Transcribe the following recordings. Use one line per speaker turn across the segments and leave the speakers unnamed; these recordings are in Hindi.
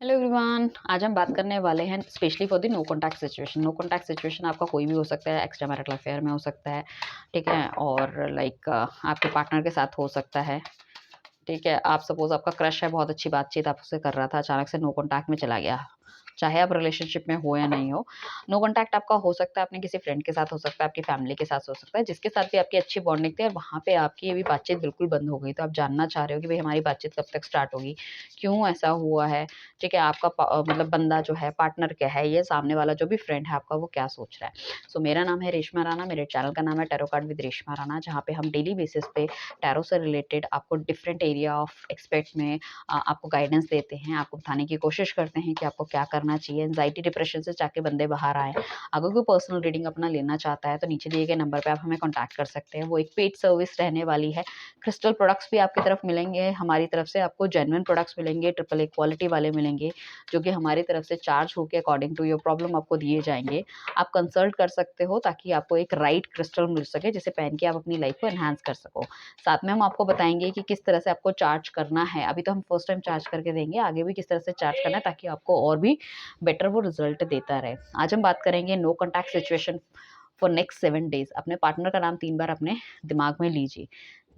हेलो एवरीवन, आज हम बात करने वाले हैं specially for the no contact situation. No contact situation आपका कोई भी हो सकता है, एक्स्ट्रा मैरिटल अफेयर में हो सकता है, ठीक है, और लाइक आपके पार्टनर के साथ हो सकता है, ठीक है। आप सपोज आपका क्रश है, बहुत अच्छी बातचीत आप उससे कर रहा था, अचानक से नो कॉन्टैक्ट में चला गया, चाहे आप रिलेशनशिप में हो या नहीं हो। नो कॉन्टैक्ट आपका हो सकता है अपने किसी फ्रेंड के साथ, हो सकता है आपकी फैमिली के साथ हो सकता है, जिसके साथ भी आपकी अच्छी बॉन्डिंग थी और वहाँ पे आपकी अभी बातचीत बिल्कुल बंद हो गई। तो आप जानना चाह रहे हो कि भाई हमारी बातचीत कब तक स्टार्ट होगी, क्यों ऐसा हुआ है, ठीक है। आपका मतलब बंदा जो है, पार्टनर क्या है, ये सामने वाला जो भी फ्रेंड है आपका, वो क्या सोच रहा है। सो मेरा नाम है रेशमा राणा, मेरे चैनल का नाम है tarot card with Reshma Rana, जहाँ पे हम डेली बेसिस पे टैरो से रिलेटेड आपको डिफरेंट एरिया ऑफ एक्सपेक्ट में आपको गाइडेंस देते हैं, आपको बताने की कोशिश करते हैं कि आपको क्या करना चाहिए। एंजाइटी डिप्रेशन से जाके बंदे बाहर आए। अगर कोई पर्सनल रीडिंग अपना लेना चाहता है तो नीचे दिए गए नंबर पे आप हमें कॉन्टैक्ट कर सकते हैं। वो एक पेड सर्विस रहने वाली है। क्रिस्टल प्रोडक्ट्स भी आपकी तरफ मिलेंगे, हमारी तरफ से आपको जेन्युइन प्रोडक्ट्स मिलेंगे, ट्रिपल ए क्वालिटी वाले मिलेंगे, जो कि हमारी तरफ से चार्ज होकर अकॉर्डिंग टू योर प्रॉब्लम आपको दिए जाएंगे। आप कंसल्ट कर सकते हो ताकि आपको एक राइट क्रिस्टल मिल सके, जिसे पहन के आप अपनी लाइफ को एनहांस कर सको। साथ में हम आपको बताएंगे कि किस तरह से आपको चार्ज करना है। अभी तो हम फर्स्ट टाइम चार्ज करके देंगे, आगे भी किस तरह से चार्ज करना है ताकि आपको और भी बेटर वो रिजल्ट देता रहे। आज हम बात करेंगे no contact situation for next 7 days. अपने पार्टनर का नाम 3 बार अपने दिमाग में लीजिए।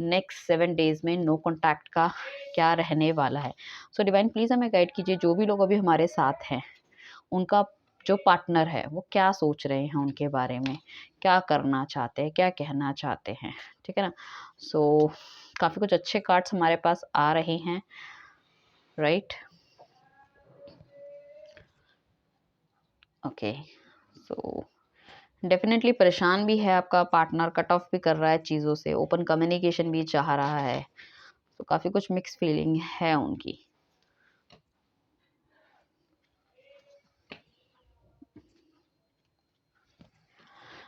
नेक्स्ट 7 डेज में नो कॉन्टैक्ट का क्या रहने वाला है। सो डिवाइन प्लीज हमें गाइड कीजिए, जो भी लोग अभी हमारे साथ हैं, उनका जो पार्टनर है वो क्या सोच रहे हैं, उनके बारे में क्या करना चाहते हैं, क्या कहना चाहते हैं, ठीक है ना। सो काफ़ी कुछ अच्छे कार्ड्स हमारे पास आ रहे हैं, राइट। ओके, सो डेफिनेटली परेशान भी है आपका पार्टनर, कट ऑफ भी कर रहा है चीज़ों से, ओपन कम्युनिकेशन भी चाह रहा है। तो काफ़ी कुछ मिक्स फीलिंग है उनकी।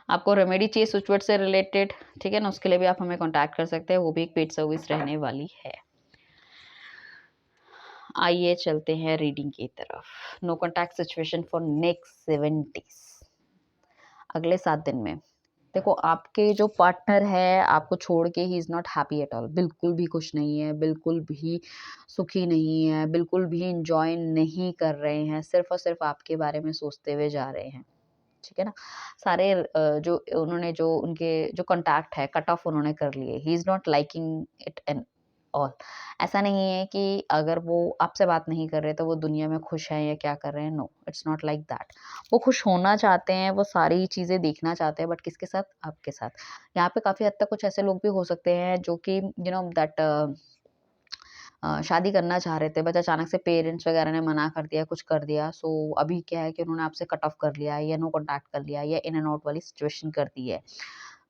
आपको रेमेडी चाहिए स्विचवर्ड से रिलेटेड, ठीक है ना, उसके लिए भी आप हमें कांटेक्ट कर सकते हैं, वो भी एक पेड सर्विस रहने वाली है। आइए चलते हैं रीडिंग की तरफ। No contact situation for next 7 days, अगले 7 दिन में। देखो, आपके जो पार्टनर है आपको छोड़ के he is not happy at all, बिल्कुल भी खुश नहीं है, बिल्कुल भी सुखी नहीं है, बिल्कुल भी इंजॉय नहीं कर रहे हैं, सिर्फ और सिर्फ आपके बारे में सोचते हुए जा रहे हैं, ठीक है ना। सारे जो उन्होंने जो उनके जो कॉन्टैक्ट है कट ऑफ उन्होंने कर लिए। He is not liking it and all. ऐसा नहीं है कि अगर वो आपसे बात नहीं कर रहे तो वो दुनिया में खुश हैं या क्या कर रहे हैं, no it's not like that. वो खुश होना चाहते हैं, वो सारी चीज़ें देखना चाहते हैं, बट किसके साथ? आपके साथ। यहाँ पे काफ़ी हद तक कुछ ऐसे लोग भी हो सकते हैं जो कि यू नो दैट शादी करना चाह रहे थे, बट अचानक से पेरेंट्स वगैरह ने मना कर दिया, कुछ कर दिया। सो अभी क्या है कि उन्होंने आपसे कट ऑफ कर लिया है या नो कॉन्टैक्ट कर लिया है या इन एंड आउट वाली सिचुएशन कर दी है।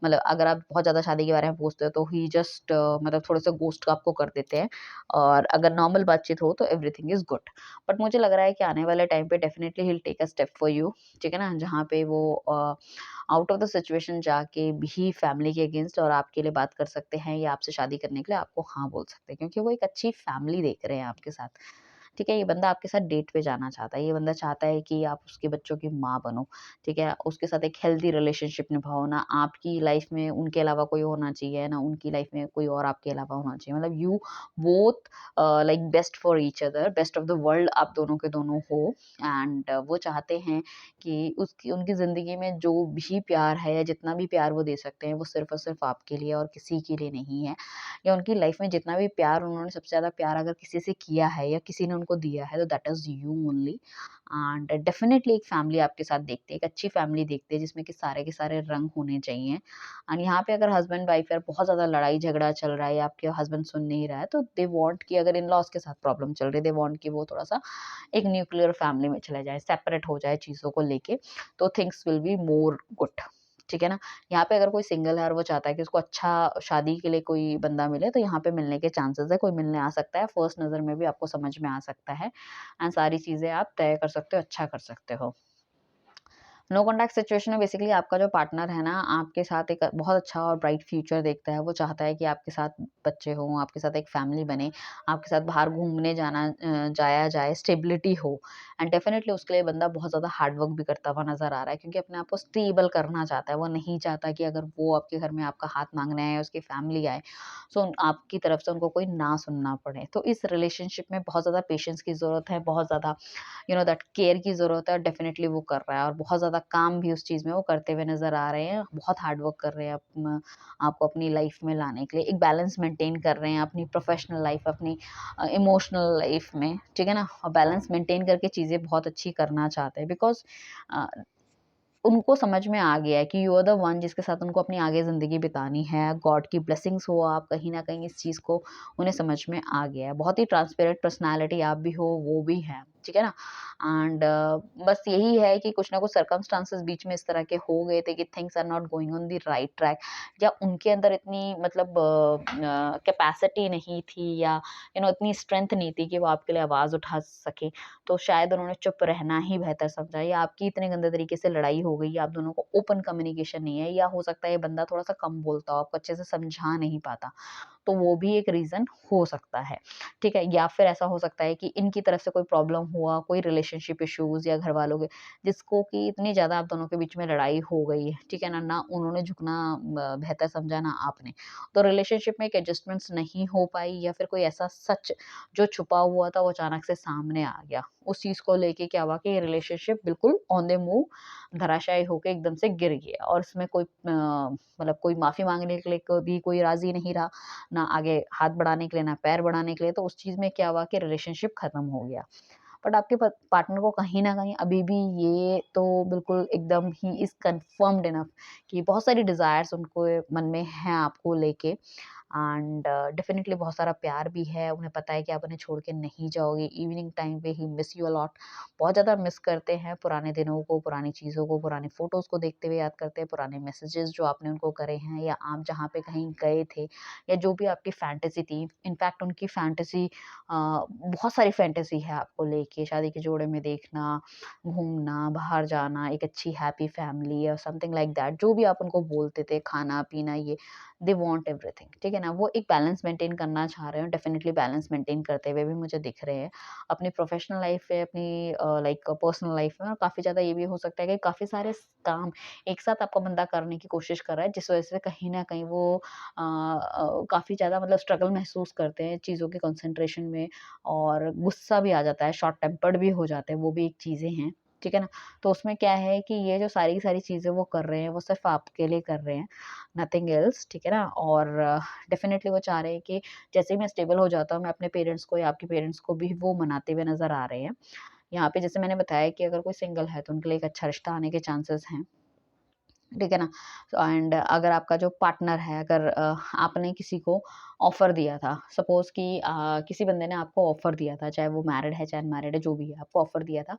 मतलब अगर आप बहुत ज़्यादा शादी के बारे में पूछते हो तो ही जस्ट मतलब थोड़े से गोस्ट आपको कर देते हैं, और अगर नॉर्मल बातचीत हो तो एवरीथिंग इज़ गुड। बट मुझे लग रहा है कि आने वाले टाइम पे definitely he will take a step for you, ठीक है ना, जहाँ पे वो आउट ऑफ द सिचुएशन जाके भी फैमिली के अगेंस्ट और आपके लिए बात कर सकते हैं, या आपसे शादी करने के लिए आपको हाँ बोल सकते हैं, क्योंकि वो एक अच्छी फैमिली देख रहे हैं आपके साथ, ठीक है। ये बंदा आपके साथ डेट पे जाना चाहता है, ये बंदा चाहता है कि आप उसके बच्चों की माँ बनो, ठीक है। उसके साथ एक हेल्दी रिलेशनशिप निभाओ, ना आपकी लाइफ में उनके अलावा कोई होना चाहिए, ना उनकी लाइफ में कोई और आपके अलावा होना चाहिए। मतलब you both like best for each other, best of the world आप दोनों के दोनों हो। एंड वो चाहते हैं कि उसकी उनकी ज़िंदगी में जो भी प्यार है या जितना भी प्यार वो दे सकते हैं, वो सिर्फ़ और सिर्फ़ आपके लिए और किसी के लिए नहीं है। या उनकी लाइफ में जितना भी प्यार, उन्होंने सबसे ज़्यादा प्यार अगर किसी से किया है या किसी ने उनको दिया है, तो that is you only. And definitely एक फैमिली आपके साथ देखते हैं, एक अच्छी फैमिली देखते हैं जिसमें कि सारे के सारे रंग होने चाहिए। एंड यहाँ पे अगर हस्बैंड वाइफ यार बहुत ज़्यादा लड़ाई झगड़ा चल रहा है या आपके हस्बैंड सुन नहीं रहा है, तो दे वांट कि अगर इन लॉज के साथ प्रॉब्लम चल रही है, दे वांट कि वो थोड़ा सा एक न्यूक्लियर फैमिली में चले जाए, सेपरेट हो जाए चीज़ों को लेके, तो things will be more good, ठीक है ना। यहाँ पे अगर कोई सिंगल है और वो चाहता है कि उसको अच्छा शादी के लिए कोई बंदा मिले, तो यहाँ पे मिलने के चांसेस है, कोई मिलने आ सकता है, फर्स्ट नज़र में भी आपको समझ में आ सकता है, एंड सारी चीज़ें आप तय कर सकते हो, अच्छा कर सकते हो। नो कॉन्टैक्ट सिचुएशन में बेसिकली आपका जो पार्टनर है ना, आपके साथ एक बहुत अच्छा और ब्राइट फ्यूचर देखता है। वो चाहता है कि आपके साथ बच्चे हों, आपके साथ एक फैमिली बने, आपके साथ बाहर घूमने जाया जाए, स्टेबिलिटी हो। एंड डेफिनिटली उसके लिए बंदा बहुत ज़्यादा हार्ड वर्क भी करता हुआ नज़र आ रहा है, क्योंकि अपने आप को स्टेबल करना चाहता है। वो नहीं चाहता कि अगर वो आपके घर में आपका हाथ माँगने आए, उसकी फैमिली आए, सो आपकी तरफ से उनको कोई ना सुनना पड़े। तो इस रिलेशनशिप में बहुत ज़्यादा पेशेंस की ज़रूरत है, बहुत ज़्यादा दैट केयर की ज़रूरत है, और डेफ़िनेटली वो कर रहा है, और बहुत ज़्यादा काम भी उस चीज़ में वो करते हुए नज़र आ रहे हैं। बहुत हार्ड वर्क कर रहे हैं आपको अपनी लाइफ़ में लाने के लिए। एक बैलेंस मेंटेन कर रहे हैं अपनी प्रोफ़ेशनल लाइफ़, अपनी इमोशनल लाइफ़ में, ठीक है ना? और बैलेंस मेंटेन करके चीज़ें बहुत अच्छी करना चाहते हैं, बिकॉज़ अ, उनको समझ में आ गया है कि यू आर द वन जिसके साथ उनको अपनी आगे ज़िंदगी बितानी है। गॉड की ब्लेसिंग्स हो आप कहीं न कहीं, इस चीज़ को उन्हें समझ में आ गया है। बहुत ही ट्रांसपेरेंट पर्सनैलिटी आप भी हो, वो भी हैं, ठीक है ना? एंड बस यही है कि कुछ ना कुछ सर्कमस्टांसेस बीच में इस तरह के हो गए थे कि things are not going on the right track, या उनके अंदर इतनी मतलब कैपेसिटी नहीं थी, या इतनी स्ट्रेंथ नहीं थी कि वो आपके लिए आवाज़ उठा सकें। तो शायद उन्होंने चुप रहना ही बेहतर समझा, या आपकी इतने गंदे तरीके से लड़ाई हो गई, आप दोनों को ओपन कम्युनिकेशन नहीं है, या हो सकता है ये बंदा थोड़ा-सा कम बोलता हो, आपको अच्छे से समझा नहीं पाता। तो वो भी एक रीज़न हो सकता है, ठीक है? या फिर ऐसा हो सकता है कि इनकी तरफ से कोई प्रॉब्लम हुआ, कोई रिलेशनशिप इश्यूज़ या घरवालों के, जिसको कि इतनी ज़्यादा आप दोनों के बीच में लड़ाई हो गई है, ठीक है ना? ना उन्होंने झुकना बेहतर समझा, ना आपने। तो रिलेशनशिप में एक एडजस्टमेंट्स नहीं हो पाई, या फिर कोई ऐसा सच जो छुपा हुआ था वो अचानक से सामने आ गया। उस चीज़ को लेके क्या हुआ कि रिलेशनशिप बिल्कुल ऑन द मूव धराशायी होके एकदम से गिर गया, और इसमें कोई मतलब कोई माफ़ी माँगने के लिए कभी कोई राज़ी नहीं रहा, ना आगे हाथ बढ़ाने के लिए, ना पैर बढ़ाने के लिए। तो उस चीज़ में क्या हुआ कि रिलेशनशिप खत्म हो गया। बट आपके पार्टनर को कहीं न कहीं अभी भी ये तो बिल्कुल एकदम ही इज़ कन्फर्म्ड इनफ कि बहुत सारी डिज़ायर्स उनको मन में हैं आपको लेके, एंड डेफिनिटली बहुत सारा प्यार भी है। उन्हें पता है कि आप उन्हें छोड़ के नहीं जाओगे। इवनिंग टाइम पे ही मिस यू अ लॉट, बहुत ज़्यादा मिस करते हैं पुराने दिनों को, पुरानी चीज़ों को, पुराने फ़ोटोज़ को देखते हुए याद करते हैं, पुराने मैसेजेस जो आपने उनको करे हैं, या आप जहाँ पे कहीं गए थे, या जो भी आपकी फैंटेसी थी। इनफैक्ट उनकी फैंटेसी बहुत सारी फैंटेसी है आपको लेके, शादी के जोड़े में देखना, घूमना, बाहर जाना, एक अच्छी हैप्पी फैमिली या समथिंग लाइक दैट, जो भी आप उनको बोलते थे, खाना-पीना, ये दे वांट एवरीथिंग, ठीक है ना? वो एक बैलेंस मेंटेन करना चाह रहे हो, डेफिनिटली बैलेंस मेंटेन करते हुए भी मुझे दिख रहे हैं। अपनी प्रोफेशनल लाइफ है, अपनी लाइक पर्सनल लाइफ में, और काफ़ी ज़्यादा ये भी हो सकता है कि काफ़ी सारे काम एक साथ आपका बंदा करने की कोशिश कर रहा है, जिस वजह से कहीं न कहीं वो काफ़ी ज़्यादा मतलब स्ट्रगल महसूस करते हैं चीज़ों के कंसंट्रेशन में, और गुस्सा भी आ जाता है, शॉर्ट टेम्पर्ड भी हो जाते हैं, वो भी एक चीज़ें हैं, ठीक है ना? तो उसमें क्या है कि ये जो सारी की सारी चीज़ें वो कर रहे हैं, वो सिर्फ़ आपके लिए कर रहे हैं, नथिंग एल्स, ठीक है ना? और डेफ़िनेटली वो चाह रहे हैं कि जैसे ही मैं स्टेबल हो जाता हूँ, मैं अपने पेरेंट्स को या आपके पेरेंट्स को भी वो मनाते हुए नज़र आ रहे हैं। यहाँ पे जैसे मैंने बताया कि अगर कोई सिंगल है, तो उनके लिए एक अच्छा रिश्ता आने के चांसेस हैं। ठीक है ना? एंड अगर आपका जो पार्टनर है, अगर आपने किसी को ऑफ़र दिया था, सपोज़ कि किसी बंदे ने आपको ऑफ़र दिया था, चाहे वो मैरिड है, चाहे अनमैरिड है, जो भी है, आपको ऑफ़र दिया था,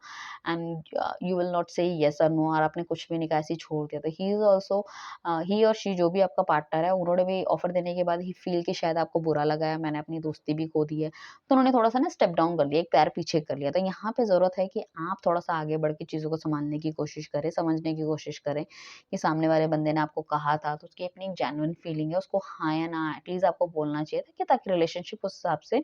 एंड यू विल नॉट से येस और नो, और आपने कुछ भी नहीं कहा, ऐसे ही छोड़ दिया। तो ही इज़ ऑल्सो ही और शी, जो भी आपका पार्टनर है, उन्होंने भी ऑफ़र देने के बाद ही फ़ील कि शायद आपको बुरा लगा है, मैंने अपनी दोस्ती भी खो दी है। तो उन्होंने थोड़ा-सा ना स्टेप डाउन कर लिया, एक पैर पीछे कर लिया। तो यहाँ पे ज़रूरत है कि आप थोड़ा-सा आगे बढ़ के चीज़ों को सँभालने की कोशिश करें, समझने की कोशिश करें कि सामने वाले बंदे ने आपको कहा था, तो उसकी अपनी एक जेन्युइन फीलिंग है, उसको हाँ या ना एटलीस्ट आपको बोलना चाहिए था, कि ताकि रिलेशनशिप उस हिसाब से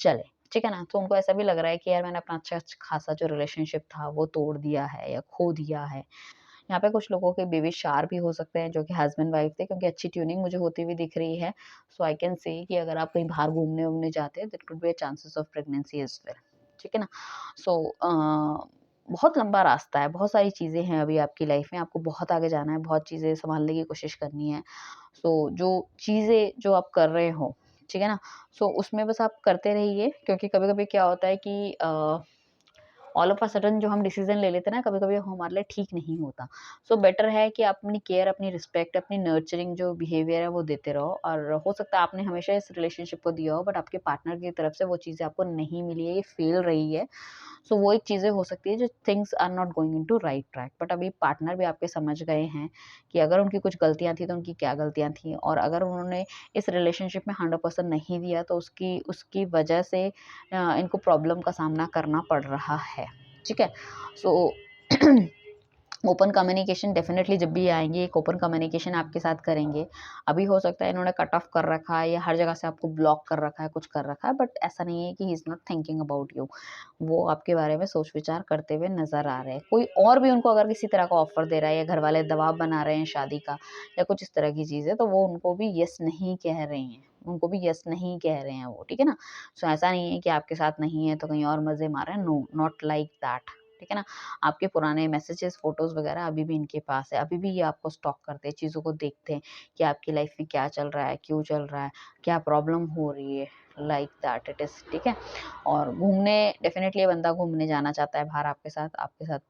चले, ठीक है ना? तो उनको ऐसा भी लग रहा है कि यार मैंने अपना अच्छा खासा जो रिलेशनशिप था वो तोड़ दिया है या खो दिया है। यहाँ पे कुछ लोगों के बेबी शार भी हो सकते हैं, जो कि हस्बैंड वाइफ थे, क्योंकि अच्छी ट्यूनिंग मुझे होती हुई दिख रही है। सो आई कैन से कि अगर आप कहीं बाहर घूमने-वूमने जाते हैं, there could be a chances of pregnancy as well, ठीक है ना? सो बहुत लंबा रास्ता है, बहुत सारी चीज़ें हैं अभी आपकी लाइफ में, आपको बहुत आगे जाना है, बहुत चीज़ें सँभालने की कोशिश करनी है। सो जो चीज़ें जो आप कर रहे हो, ठीक है ना? सो उसमें बस आप करते रहिए, क्योंकि कभी-कभी क्या होता है कि ऑल ऑफ अ सडन जो हम डिसीज़न ले लेते हैं ना, कभी-कभी वो हमारे लिए ठीक नहीं होता। सो बेटर है कि आप अपनी केयर, अपनी रिस्पेक्ट, अपनी नर्चरिंग जो बिहेवियर है वो देते रहो, और हो सकता है आपने हमेशा इस रिलेशनशिप को दिया हो, बट आपके पार्टनर की तरफ से वो चीज़ें आपको नहीं मिली है, ये फ़ेल रही है। सो वो एक चीज़ें हो सकती है जो things are not going into right track, but अभी पार्टनर भी आपके समझ गए हैं कि अगर उनकी कुछ गलतियाँ थी तो उनकी क्या गलतियाँ थी, और अगर उन्होंने इस रिलेशनशिप में 100% नहीं दिया, तो उसकी उसकी वजह से इनको प्रॉब्लम का सामना करना पड़ रहा है, ठीक है? सो ओपन कम्युनिकेशन डेफ़िनेटली जब भी आएँगे, एक ओपन कम्युनिकेशन आपके साथ करेंगे। अभी हो सकता है इन्होंने कट ऑफ कर रखा है या हर जगह से आपको ब्लॉक कर रखा है, कुछ कर रखा है, बट ऐसा नहीं है कि he is not thinking about you. वो आपके बारे में सोच-विचार करते हुए नज़र आ रहे हैं। कोई और भी उनको अगर किसी तरह का ऑफ़र दे रहा है या घर वाले दबाव बना रहे हैं शादी का या कुछ इस तरह की चीज़ें, तो वो उनको भी येस नहीं कह रहे हैं। उनको भी येस नहीं कह रहे हैं वो, ठीक है ना? सो ऐसा नहीं है कि आपके साथ नहीं है तो कहीं और मज़े मार रहे हैं, नो, नॉट लाइक दैट, ठीक है ना? आपके पुराने मैसेजेस, फ़ोटोज़ वग़ैरह अभी भी इनके पास है। अभी भी ये आपको स्टॉक करते हैं, चीज़ों को देखते हैं कि आपकी लाइफ़ में क्या चल रहा है, क्यों चल रहा है, क्या प्रॉब्लम हो रही है, लाइक दैट इट इज़, ठीक है? और घूमने डेफ़िनेटली ये बंदा घूमने जाना चाहता है बाहर आपके साथ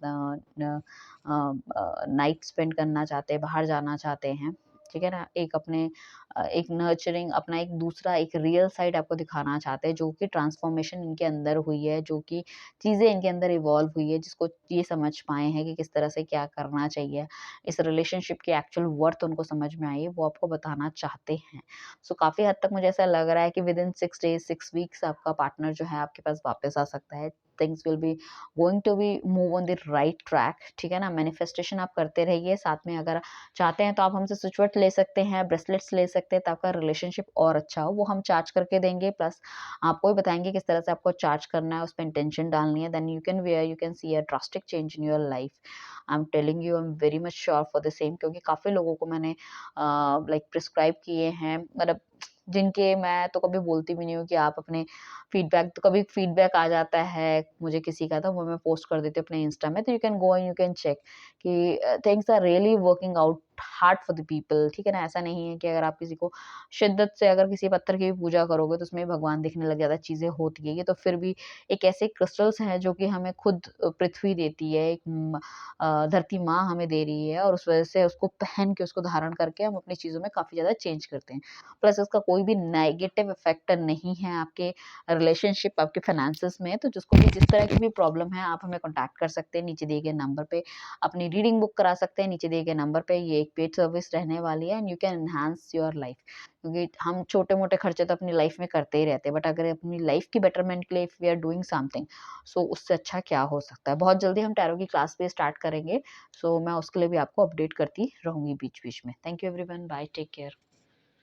नाइट स्पेंड करना चाहते हैं, बाहर जाना चाहते हैं, ठीक है ना? एक नर्चरिंग अपना एक दूसरा एक रियल साइड आपको दिखाना चाहते हैं, जो कि ट्रांसफ़ॉर्मेशन इनके अंदर हुई है, जो कि चीज़ें इनके अंदर इवॉल्व हुई है, जिसको ये समझ पाए हैं कि किस तरह से क्या करना चाहिए। इस रिलेशनशिप की एक्चुअल वर्थ उनको समझ में आई है, वो आपको बताना चाहते हैं। सो काफ़ी हद तक मुझे ऐसा लग रहा है कि विदिन 6 डेज़, 6 वीक्स आपका पार्टनर जो है आपके पास वापस आ सकता है। Things will be going to be move on the right track, ठीक है ना? मैनिफेस्टेशन आप करते रहिए, साथ में अगर चाहते हैं तो आप हमसे स्विच ले सकते हैं, ब्रेसलेट्स ले सकते हैं, तो आपका रिलेशनशिप और अच्छा हो। वो हम चार्ज करके देंगे, प्लस आपको भी बताएँगे किस तरह से आपको चार्ज करना है, उसपे इंटेंशन डालनी है, then you can where, you can see a drastic change in your life. I am telling you, I am very much sure for the same, क्योंकि काफ़ी लोगों को मैंने लाइक प्रिस्क्राइब किए हैं, मतलब जिनके मैं तो कभी बोलती भी नहीं हूँ कि आप अपने फीडबैक, तो कभी फीडबैक आ जाता है मुझे किसी का, तो वो मैं पोस्ट कर देती हूँ अपने इंस्टा में, तो you can go and you can check कि things are really working out hard for the people, ठीक है ना? ऐसा नहीं है कि अगर आप किसी को शिद्दत से अगर किसी पत्थर की भी पूजा करोगे तो उसमें भगवान दिखने लग जाता है, चीज़ें होती है। ये तो फिर भी एक ऐसे क्रिस्टल्स हैं जो कि हमें खुद पृथ्वी देती है, धरती माँ हमें दे रही है, और उस वज़ह से उसको पहन के, उसको धारण करके हम अपनी चीज़ों में काफ़ी ज़्यादा चेंज करते हैं। प्लस इसका कोई भी नेगेटिव इफ़ेक्ट नहीं है आपके रिलेशनशिप, आपके फाइनेंसेस में। तो जिसको भी जिस तरह की भी प्रॉब्लम है, आप हमें कॉन्टैक्ट कर सकते हैं नीचे दिए गए नंबर पे। अपनी रीडिंग बुक करा सकते हैं नीचे दिए गए नंबर पे। ये एक पेड सर्विस रहने वाली है, and you can enhance your life, क्योंकि हम छोटे-मोटे खर्चे तो अपनी लाइफ में करते ही रहते हैं, बट अगर अपनी लाइफ की बेटरमेंट के लिए if we are doing something, so उससे अच्छा क्या हो सकता है। बहुत जल्दी हम टैरो की क्लास भी स्टार्ट करेंगे, सो मैं उसके लिए भी आपको अपडेट करती रहूँगी बीच-बीच में। Thank you everyone, bye, take care.